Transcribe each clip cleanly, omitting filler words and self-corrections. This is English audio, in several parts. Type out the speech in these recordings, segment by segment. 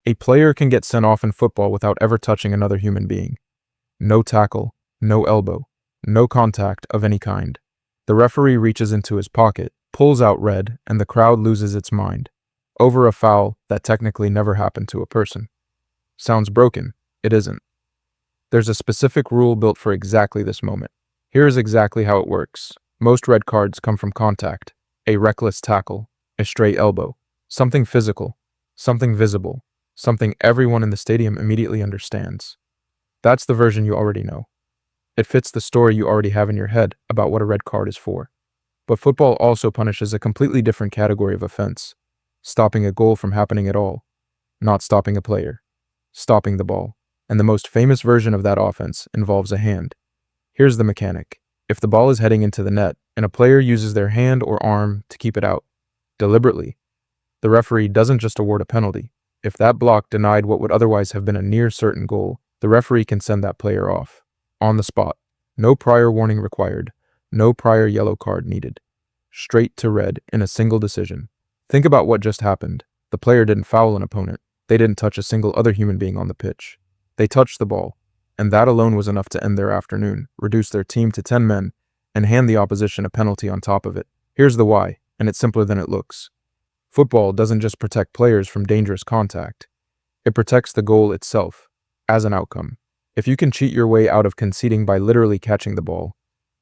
A player can get sent off in football without ever touching another human being. No tackle, no elbow, no contact of any kind. The referee reaches into his pocket, pulls out red, and the crowd loses its mind over a foul that technically never happened to a person. Sounds broken. It isn't. There's a specific rule built for exactly this moment. Here is exactly how it works. Most red cards come from contact, a reckless tackle, a stray elbow, something physical, something visible, something everyone in the stadium immediately understands. That's the version you already know. It fits the story you already have in your head about what a red card is for. But football also punishes a completely different category of offense. Stopping a goal from happening at all. Not stopping a player. Stopping the ball. And the most famous version of that offense involves a hand. Here's the mechanic. If the ball is heading into the net and a player uses their hand or arm to keep it out, deliberately, the referee doesn't just award a penalty. If that block denied what would otherwise have been a near certain goal, the referee can send that player off. On the spot. No prior warning required. No prior yellow card needed. Straight to red in a single decision. Think about what just happened. The player didn't foul an opponent. They didn't touch a single other human being on the pitch. They touched the ball, and that alone was enough to end their afternoon, reduce their team to 10 men, and hand the opposition a penalty on top of it. Here's the why, and it's simpler than it looks. Football doesn't just protect players from dangerous contact. It protects the goal itself, as an outcome. If you can cheat your way out of conceding by literally catching the ball,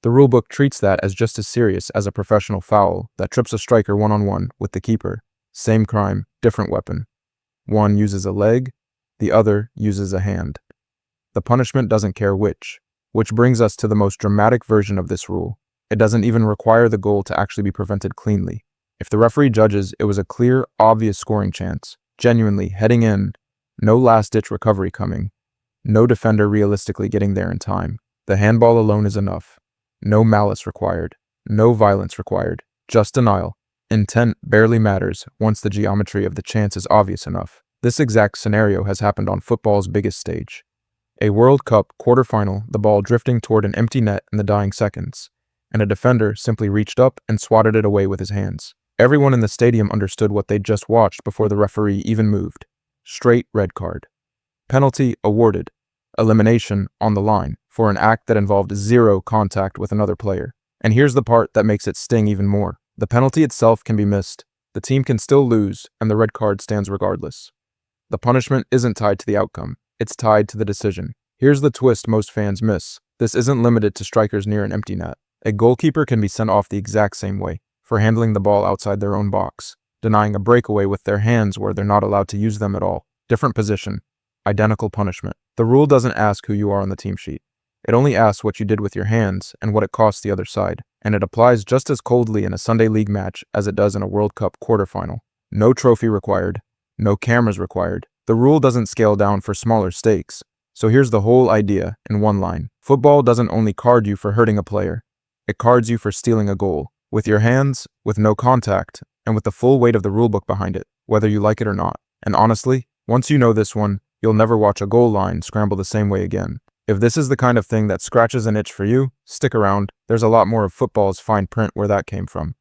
the rulebook treats that as just as serious as a professional foul that trips a striker one-on-one with the keeper. Same crime, different weapon. One uses a leg, the other uses a hand. The punishment doesn't care which brings us to the most dramatic version of this rule. It doesn't even require the goal to actually be prevented cleanly. If the referee judges it was a clear, obvious scoring chance, genuinely heading in, no last-ditch recovery coming, no defender realistically getting there in time, the handball alone is enough. No malice required, no violence required, just denial. Intent barely matters once the geometry of the chance is obvious enough. This exact scenario has happened on football's biggest stage. A World Cup quarterfinal, the ball drifting toward an empty net in the dying seconds, and a defender simply reached up and swatted it away with his hands. Everyone in the stadium understood what they'd just watched before the referee even moved. Straight red card. Penalty awarded. Elimination on the line for an act that involved zero contact with another player. And here's the part that makes it sting even more. The penalty itself can be missed. The team can still lose, and the red card stands regardless. The punishment isn't tied to the outcome. It's tied to the decision. Here's the twist most fans miss. This isn't limited to strikers near an empty net. A goalkeeper can be sent off the exact same way, for handling the ball outside their own box, denying a breakaway with their hands where they're not allowed to use them at all. Different position. Identical punishment. The rule doesn't ask who you are on the team sheet. It only asks what you did with your hands and what it costs the other side. And it applies just as coldly in a Sunday league match as it does in a World Cup quarterfinal. No trophy required. No cameras required. The rule doesn't scale down for smaller stakes. So here's the whole idea in one line. Football doesn't only card you for hurting a player. It cards you for stealing a goal. With your hands, with no contact, and with the full weight of the rulebook behind it, whether you like it or not. And honestly, once you know this one, you'll never watch a goal line scramble the same way again. If this is the kind of thing that scratches an itch for you, stick around. There's a lot more of football's fine print where that came from.